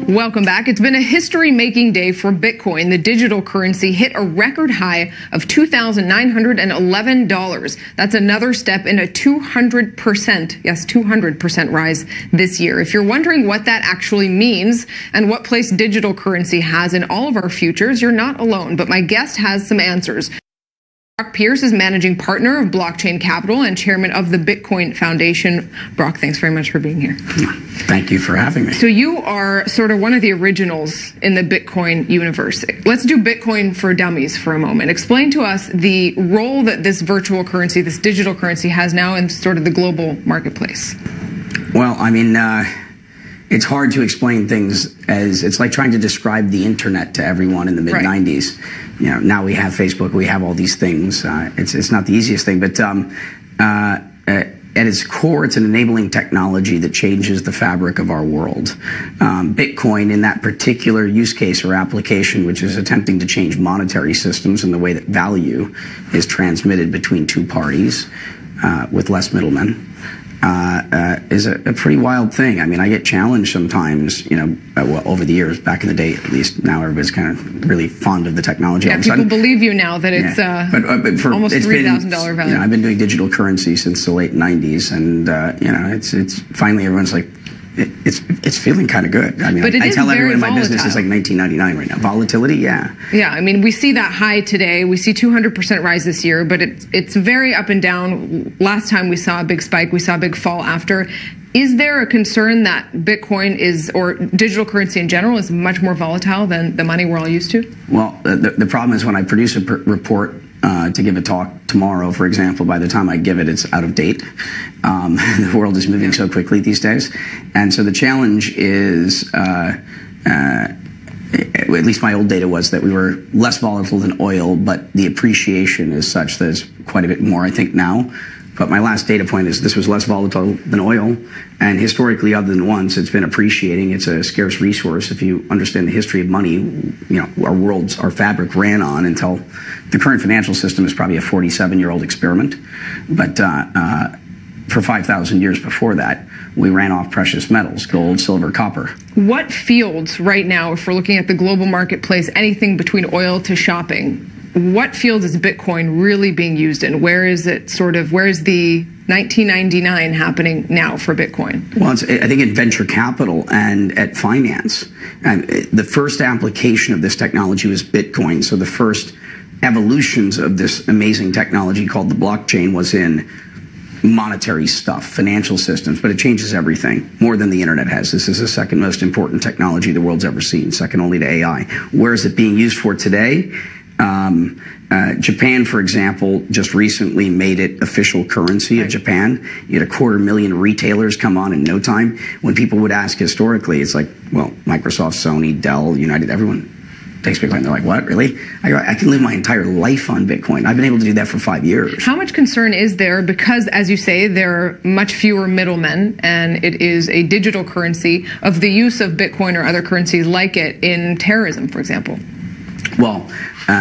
Welcome back. It's been a history-making day for Bitcoin. The digital currency hit a record high of $2,911. That's another step in a 200%, yes, 200% rise this year. If you're wondering what that actually means and what place digital currency has in all of our futures, you're not alone. But my guest has some answers. פירס is managing partner of Blockchain Capital and chairman of the Bitcoin Foundation. Brock, thanks very much for being here. Thank you for having me. So you are sort of one of the originals in the Bitcoin universe. Let's do Bitcoin for dummies for a moment. Explain to us the role that this virtual currency, this digital currency has now in sort of the global marketplace. Well, I mean, it's hard to explain things as it's like trying to describe the internet to everyone in the mid-90s. Right. You know, now we have Facebook, we have all these things. It's not the easiest thing, but at its core, it's an enabling technology that changes the fabric of our world. Bitcoin, in that particular use case or application, which is attempting to change monetary systems and the way that value is transmitted between two parties with less middlemen, is a pretty wild thing. I mean, I get challenged sometimes, you know, well, over the years, back in the day at least. Now everybody's kind of really fond of the technology. Yeah, people believe you now that it's but almost $3,000 value. You know, I've been doing digital currency since the late 90s, and you know, it's finally everyone's like, it's feeling kind of good. I mean, I tell everyone in my business it's like 1999 right now. Volatility, yeah. Yeah, I mean, we see that high today. We see 200% rise this year, but it's very up and down. Last time we saw a big spike, we saw a big fall after. Is there a concern that Bitcoin is, or digital currency in general, is much more volatile than the money we're all used to? Well, the problem is when I produce a report to give a talk tomorrow, for example, by the time I give it, it's out of date. The world is moving so quickly these days. And so the challenge is, at least my old data was that we were less volatile than oil, but the appreciation is such that it's quite a bit more, I think, now. But my last data point is this was less volatile than oil. And historically, other than once, it's been appreciating. It's a scarce resource. If you understand the history of money, you know, our fabric ran on until the current financial system is probably a 47-year-old experiment. But for 5,000 years before that, we ran off precious metals, gold, silver, copper. What fields right now, if we're looking at the global marketplace, anything between oil to shopping, what field is Bitcoin really being used in? Where is it where is the 1999 happening now for Bitcoin? Well, I think in venture capital and at finance. And the first application of this technology was Bitcoin. So the first evolutions of this amazing technology called the blockchain was in monetary stuff, financial systems, but it changes everything more than the internet has. This is the second most important technology the world's ever seen, second only to AI. Where is it being used for today? Japan, for example, just recently made it official currency of Japan. You had 250,000 retailers come on in no time. When people would ask historically, it's like, well, Microsoft, Sony, Dell, United, everyone takes Bitcoin. They're like, what, really? I go, I can live my entire life on Bitcoin. I've been able to do that for 5 years. How much concern is there? Because, as you say, there are much fewer middlemen, and it is a digital currency, of the use of Bitcoin or other currencies like it in terrorism, for example. Well,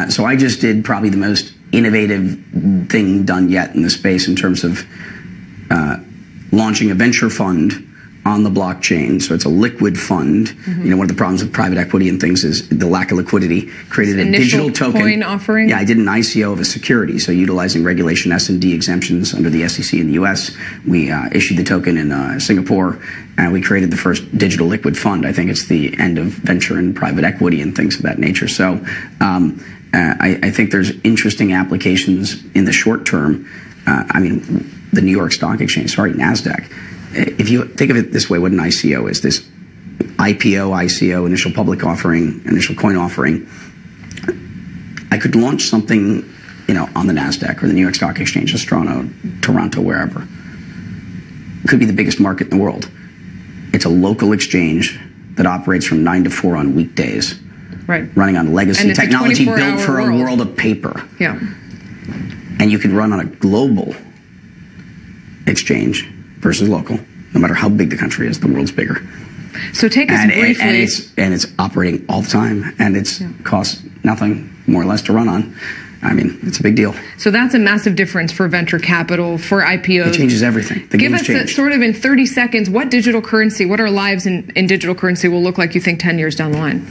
so I just did probably the most innovative thing done yet in the space in terms of launching a venture fund on the blockchain. So it's a liquid fund. Mm-hmm. You know, one of the problems with private equity and things is the lack of liquidity. Created a digital token. Coin offering? Yeah, I did an ICO of a security. So utilizing regulation S&D exemptions under the SEC in the US, we issued the token in Singapore, and we created the first digital liquid fund. I think it's the end of venture and private equity and things of that nature. So I think there's interesting applications in the short term. I mean, the New York Stock Exchange, NASDAQ. If you think of it this way, what an ICO is, this IPO, ICO, initial public offering, initial coin offering, I could launch something, you know, on the NASDAQ or the New York Stock Exchange, Toronto, wherever. It could be the biggest market in the world. It's a local exchange that operates from 9 to 4 on weekdays, running on legacy technology built for a world of paper. Yeah. And you can run on a global exchange versus local. No matter how big the country is, the world's bigger. So take us briefly. And it's operating all the time, and it's costs nothing, more or less, to run on. I mean, it's a big deal. So that's a massive difference for venture capital, for IPOs. It changes everything. The Give us changed. sort of in 30 seconds, what digital currency, what our lives in digital currency will look like, you think, 10 years down the line?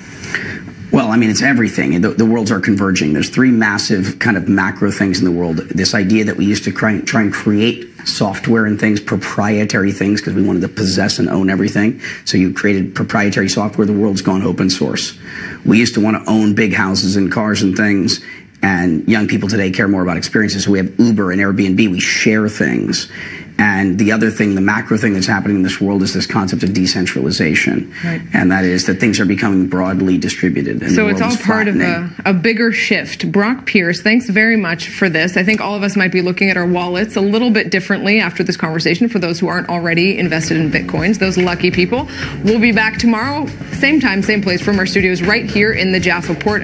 Well, I mean, it's everything. The worlds are converging. There's three massive kind of macro things in the world. This idea that we used to try and create software and things, proprietary things, because we wanted to possess and own everything. So you created proprietary software. The world's gone open source. We used to want to own big houses and cars and things. And young people today care more about experiences. So we have Uber and Airbnb. We share things. And the other thing, the macro thing that's happening in this world is this concept of decentralization. Right. And that is that things are becoming broadly distributed. And so it's all part of a bigger shift. Brock Pierce, thanks very much for this. I think all of us might be looking at our wallets a little bit differently after this conversation for those who aren't already invested in Bitcoins, those lucky people. We'll be back tomorrow, same time, same place from our studios right here in the Jaffa Port.